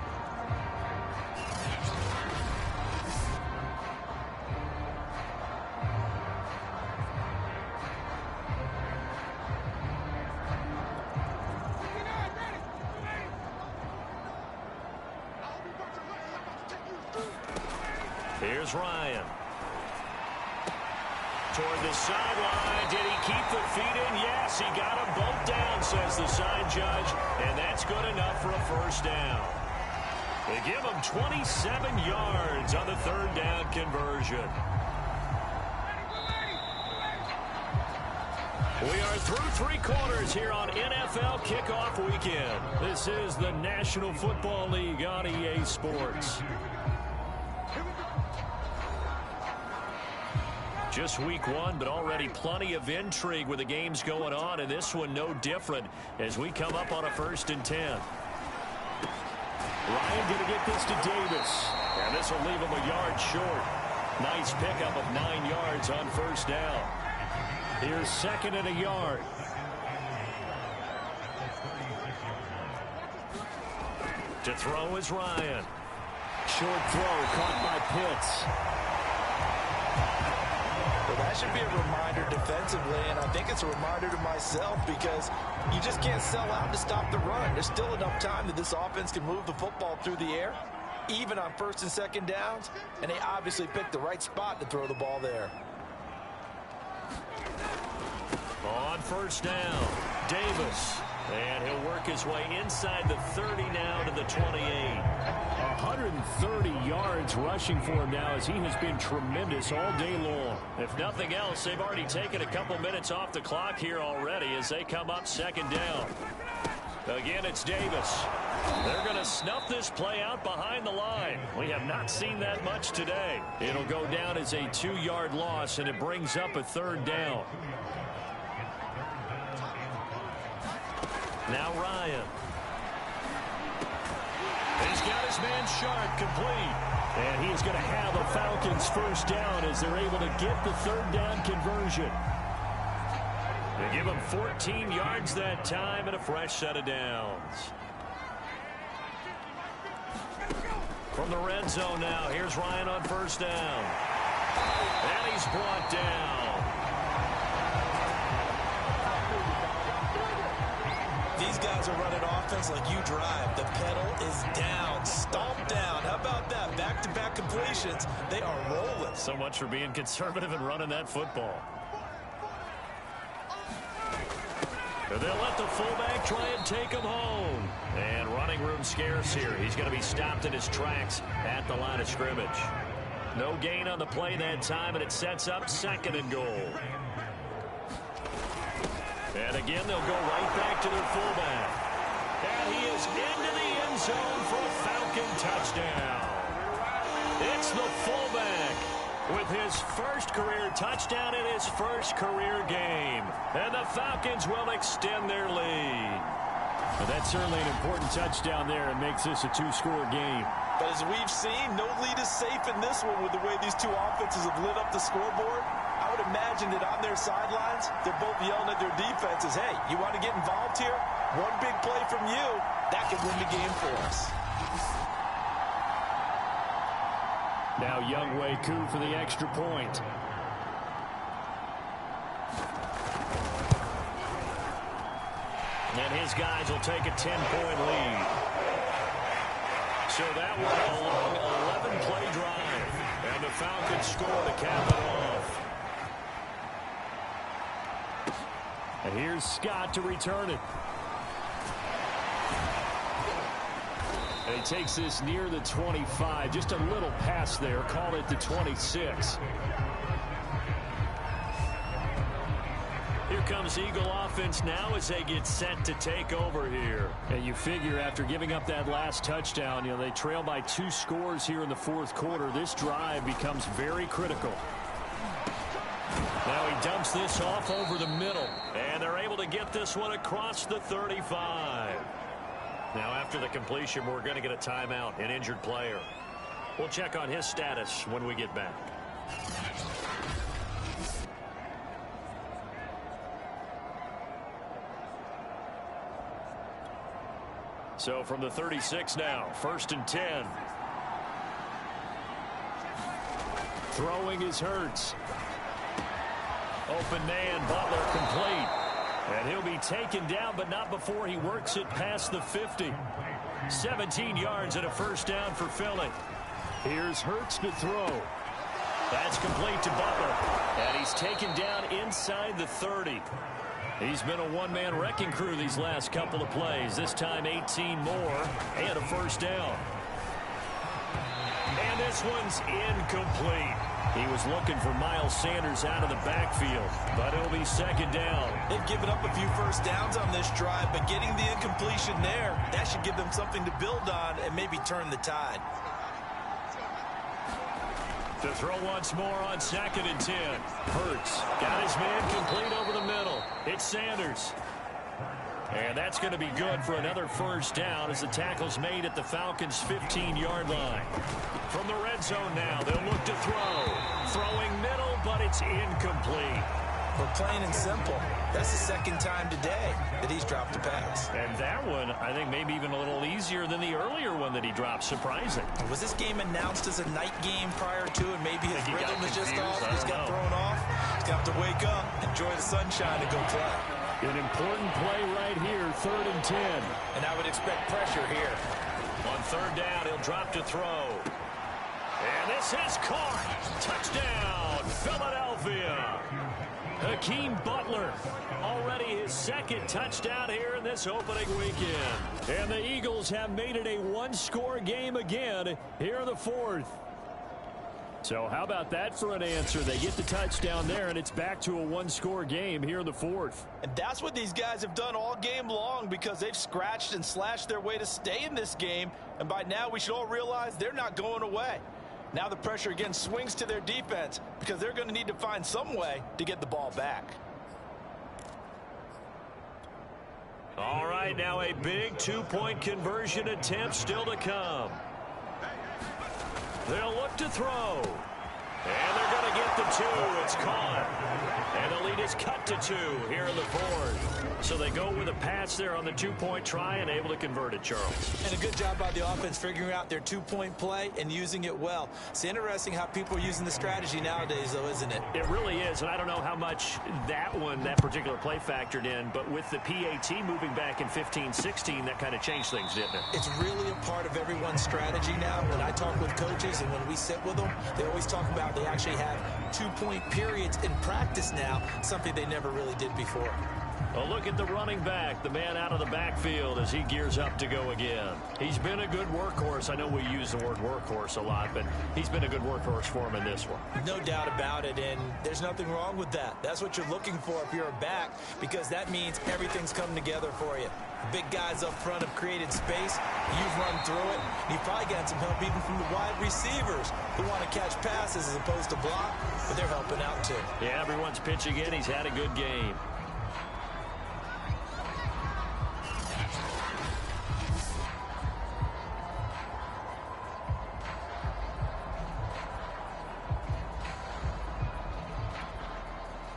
Here's Ryan. Toward the sideline. Did he keep the feet in? Yes, he got them both down, says the side judge. And that's good enough for a first down. They give him 27 yards on the 3rd down conversion. We are through 3 quarters here on NFL Kickoff Weekend. This is the National Football League on EA Sports. Just week 1, but already plenty of intrigue with the games going on, and this one no different as we come up on a 1st and 10. Ryan going to get this to Davis, and this will leave him a yard short. Nice pickup of 9 yards on 1st down. Here's 2nd and a yard. To throw is Ryan. Short throw caught by Pitts. Well, that should be a reminder defensively, and I think it's a reminder to myself because you just can't sell out to stop the run. There's still enough time that this offense can move the football through the air, even on 1st and 2nd downs, and they obviously picked the right spot to throw the ball there. On 1st down, Davis. And he'll work his way inside the 30 now to the 28. 130 yards rushing for him now as he has been tremendous all day long. If nothing else, they've already taken a couple minutes off the clock here already as they come up 2nd down. Again, it's Davis. They're going to snuff this play out behind the line. We have not seen that much today. It'll go down as a 2-yard loss, and it brings up a 3rd down. Now Ryan. He's got his man Sharp complete. And he's going to have a Falcons 1st down as they're able to get the 3rd down conversion. They give him 14 yards that time and a fresh set of downs. From the red zone now, here's Ryan on 1st down. And he's brought down. These guys are running offense like you drive. The pedal is down, stomped down. How about that? Back-to-back completions. They are rolling. So much for being conservative and running that football. They'll let the fullback try and take him home. And running room scarce here. He's going to be stopped in his tracks at the line of scrimmage. No gain on the play that time, and it sets up 2nd and goal. And again, they'll go right back to their fullback. And he is into the end zone for a Falcon touchdown. It's the fullback with his first career touchdown in his first career game. And the Falcons will extend their lead. Well, that's certainly an important touchdown there. It makes this a two-score game. But as we've seen, no lead is safe in this one with the way these two offenses have lit up the scoreboard. I would imagine that on their sidelines, they're both yelling at their defenses, hey, you want to get involved here? One big play from you, that could win the game for us. Now Younghoe Koo for the extra point. And his guys will take a 10-point lead. So that was a long 11-play drive. And the Falcons score to cap it off. And here's Scott to return it. And he takes this near the 25. Just a little pass there. Called it the 26. Here comes Eagle offense now as they get set to take over here. And you figure after giving up that last touchdown, they trail by 2 scores here in the fourth quarter. This drive becomes very critical. Now he dumps this off over the middle. And they're able to get this one across the 35. Now after the completion, we're going to get a timeout, an injured player. We'll check on his status when we get back. So from the 36 now, 1st and 10. Throwing is Hurts. Open man, Butler complete. And he'll be taken down, but not before he works it past the 50. 17 yards and a first down for Philly. Here's Hurts to throw. That's complete to Butler. And he's taken down inside the 30. He's been a one-man wrecking crew these last couple of plays. This time 18 more and a first down. And this one's incomplete. He was looking for Miles Sanders out of the backfield, but it'll be second down. They've given up a few first downs on this drive, but getting the incompletion there, that should give them something to build on and maybe turn the tide. To throw once more on 2nd and 10. Hurts got his man complete over the middle. It's Sanders. And that's going to be good for another first down as the tackle's made at the Falcons' 15-yard line. From the red zone now, they'll look to throw. Throwing middle, but it's incomplete. We're plain and simple. That's the second time today that he's dropped a pass. And that one, I think, maybe even a little easier than the earlier one that he dropped. Surprising. Was this game announced as a night game prior to, and maybe his rhythm is just off? He's got thrown off. He's got to wake up, enjoy the sunshine, and go play. An important play right here, 3rd and 10. And I would expect pressure here. On 3rd down, he'll drop to throw. And this is caught. Touchdown, Philadelphia. Hakeem Butler, already his 2nd touchdown here in this opening weekend. And the Eagles have made it a one-score game again here in the 4th. So how about that for an answer? They get the touchdown there, and it's back to a one-score game here in the 4th. And that's what these guys have done all game long because they've scratched and slashed their way to stay in this game. And by now, we should all realize they're not going away. Now the pressure again swings to their defense because they're going to need to find some way to get the ball back. All right, now a big two-point conversion attempt still to come. They'll look to throw. And they're going to get the 2. It's caught. And the lead is cut to 2 here in the 4th. So they go with a pass there on the two-point try and able to convert it, Charles. And a good job by the offense figuring out their two-point play and using it well. It's interesting how people are using the strategy nowadays, though, isn't it? It really is, and I don't know how much that particular play factored in, but with the PAT moving back in 15-16, that kind of changed things, didn't it? It's really a part of everyone's strategy now. When I talk with coaches and when we sit with them, they always talk about they actually have two-point periods in practice now, something they never really did before. A look at the running back, the man out of the backfield as he gears up to go again. He's been a good workhorse. I know we use the word workhorse a lot, but he's been a good workhorse for him in this one. No doubt about it, and there's nothing wrong with that. That's what you're looking for if you're a back, because that means everything's come together for you. The big guys up front have created space. You've run through it. You've probably gotten some help even from the wide receivers who want to catch passes as opposed to block, but they're helping out too. Yeah, everyone's pitching in. He's had a good game.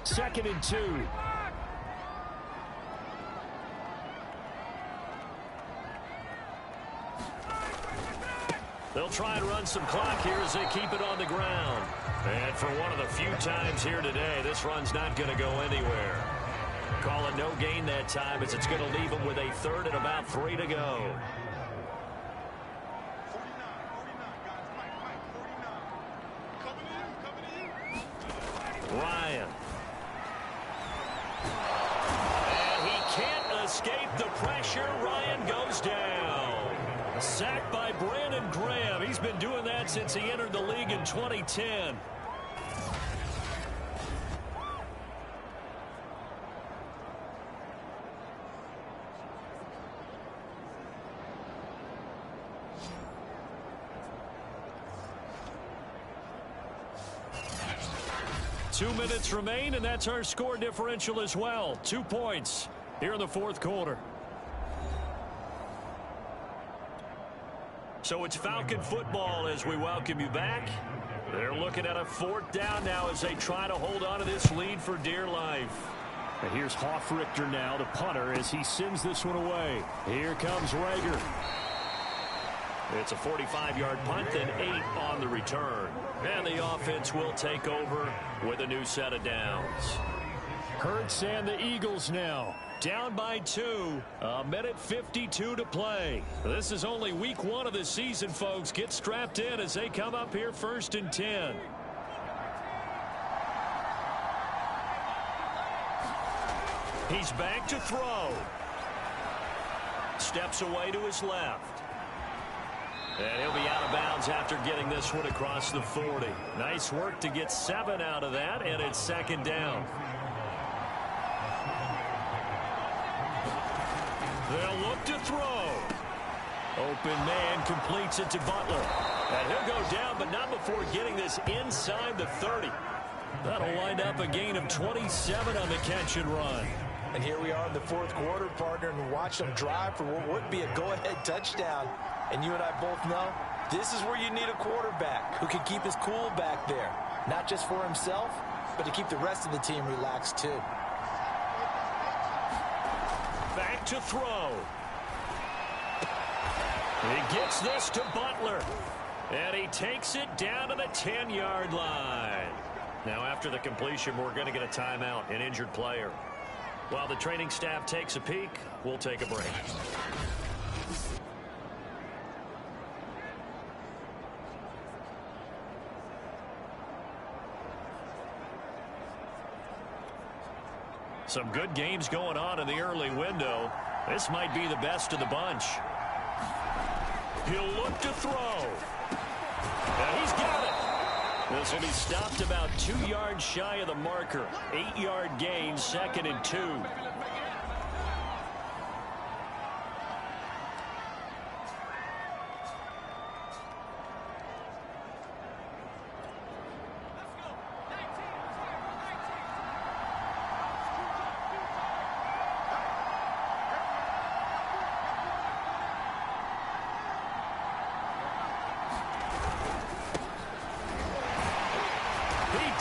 Second and 2. They'll try and run some clock here as they keep it on the ground. And for one of the few times here today, this run's not going to go anywhere. Call it no gain that time as it's going to leave them with a third and about 3 to go. Ryan. And he can't escape the pressure. Ryan goes down. Sacked by Brandon Graham. He's been doing that since he entered the league in 2010. Two minutes remain, and that's our score differential as well. 2 points here in the fourth quarter. So it's Falcon football as we welcome you back. They're looking at a 4th down now as they try to hold on to this lead for dear life. And here's Hoffrichter now, the punter, as he sends this one away. Here comes Rager. It's a 45-yard punt, then 8 on the return. And the offense will take over with a new set of downs. Hurts and the Eagles now. Down by 2. A minute 52 to play. This is only week 1 of the season, folks. Get strapped in as they come up here 1st and 10. He's back to throw. Steps away to his left. And he'll be out of bounds after getting this one across the 40. Nice work to get 7 out of that, and it's 2nd down. They'll look to throw. Open man completes it to Butler. And he'll go down, but not before getting this inside the 30. That'll wind up a gain of 27 on the catch and run. And here we are in the fourth quarter, partner, and watch them drive for what would be a go-ahead touchdown. And you and I both know this is where you need a quarterback who can keep his cool back there. Not just for himself, but to keep the rest of the team relaxed too. Back to throw. He gets this to Butler. And he takes it down to the 10-yard line. Now after the completion, we're going to get a timeout, an injured player. While the training staff takes a peek, we'll take a break. Some good games going on in the early window. This might be the best of the bunch. He'll look to throw. And he's got it. This will be stopped about 2 yards shy of the marker. 8-yard gain, 2nd and 2.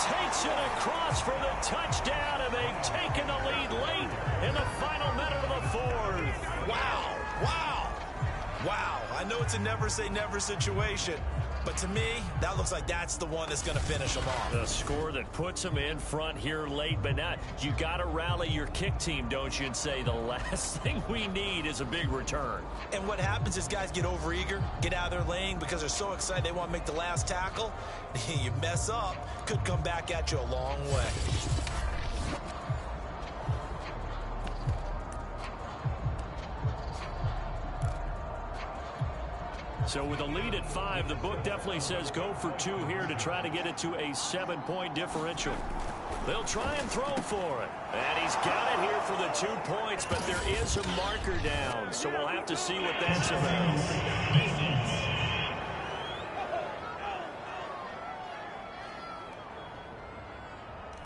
Takes it across for the touchdown, and they've taken the lead late in the final minute of the 4th. Wow, wow, wow. I know it's a never-say-never situation, but to me, that looks like that's the one that's going to finish them off. The score that puts them in front here late, but not. You got to rally your kick team, don't you, and say the last thing we need is a big return. And what happens is guys get overeager, get out of their lane because they're so excited they want to make the last tackle. You mess up, could come back at you a long way. So with a lead at 5, the book definitely says go for 2 here to try to get it to a 7-point differential. They'll try and throw for it. And he's got it here for the 2 points, but there is a marker down, so we'll have to see what that's about.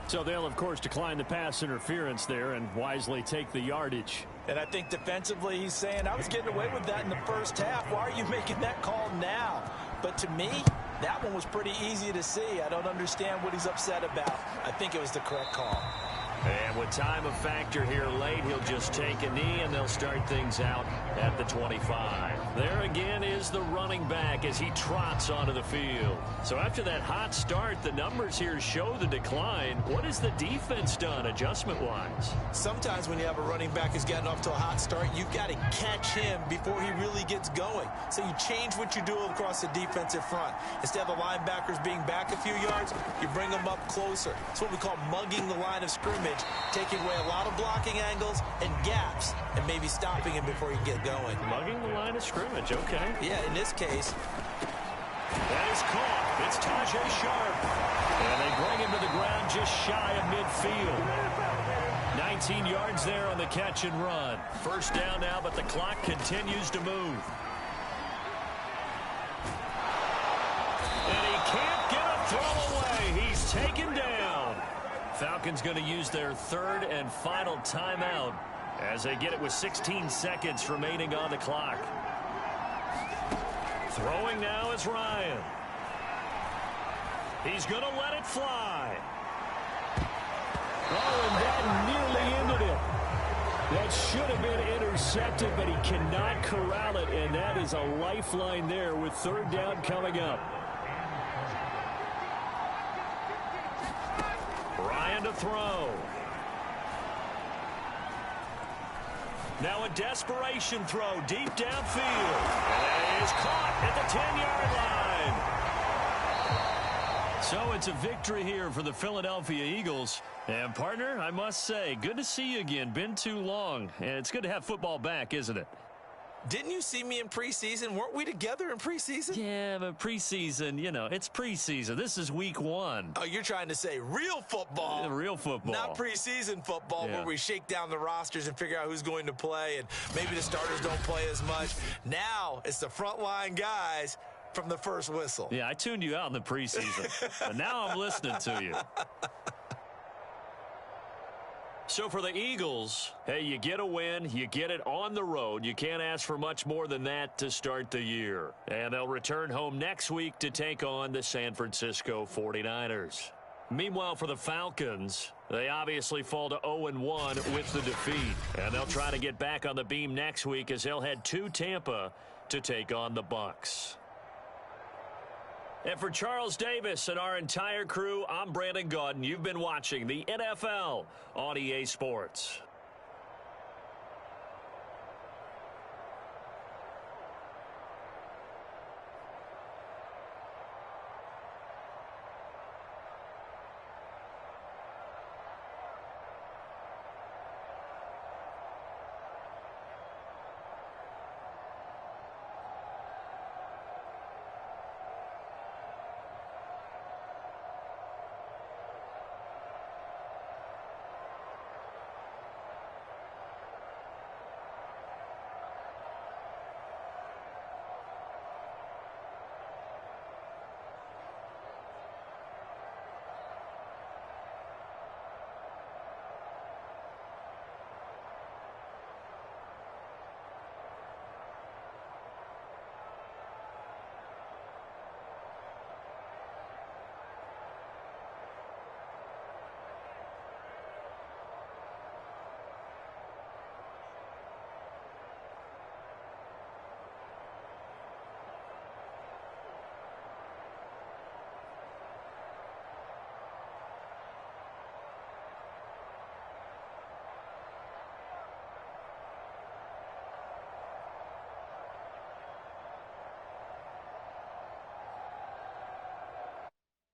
So they'll, of course, decline the pass interference there and wisely take the yardage. And I think defensively he's saying, I was getting away with that in the first half. Why are you making that call now? But to me, that one was pretty easy to see. I don't understand what he's upset about. I think it was the correct call. And with time a factor here late, he'll just take a knee, and they'll start things out at the 25. There again is the running back as he trots onto the field. So after that hot start, the numbers here show the decline. What has the defense done adjustment-wise? Sometimes when you have a running back who's gotten off to a hot start, you've got to catch him before he really gets going. So you change what you do across the defensive front. Instead of the linebackers being back a few yards, you bring them up closer. It's what we call mugging the line of scrimmage. Taking away a lot of blocking angles and gaps and maybe stopping him before he get going. Mugging the line of scrimmage, okay. Yeah, in this case. That is caught. It's Tajay Sharp. And they bring him to the ground just shy of midfield. 19 yards there on the catch and run. First down now, but the clock continues to move. And he can't get a throw away. He's taken down. Falcons going to use their 3rd and final timeout as they get it with 16 seconds remaining on the clock. Throwing now is Ryan. He's going to let it fly. Oh, and that nearly ended it. That should have been intercepted, but he cannot corral it, and that is a lifeline there with 3rd down coming up. Ryan to throw. Now a desperation throw deep downfield. And it is caught at the 10-yard line. So it's a victory here for the Philadelphia Eagles. And, partner, I must say, good to see you again. Been too long. And it's good to have football back, isn't it? Didn't you see me in preseason? Weren't we together in preseason? Yeah, but preseason, you know, it's preseason. This is week 1. Oh, you're trying to say real football. Yeah, real football. Not preseason football where we shake down the rosters and figure out who's going to play, and maybe the starters don't play as much. Now it's the frontline guys from the first whistle. Yeah, I tuned you out in the preseason, but now I'm listening to you. So for the Eagles, hey, you get a win, you get it on the road. You can't ask for much more than that to start the year. And they'll return home next week to take on the San Francisco 49ers. Meanwhile, for the Falcons, they obviously fall to 0-1 with the defeat. And they'll try to get back on the beam next week as they'll head to Tampa to take on the Bucs. And for Charles Davis and our entire crew, I'm Brandon Gaudin. You've been watching the NFL on EA Sports.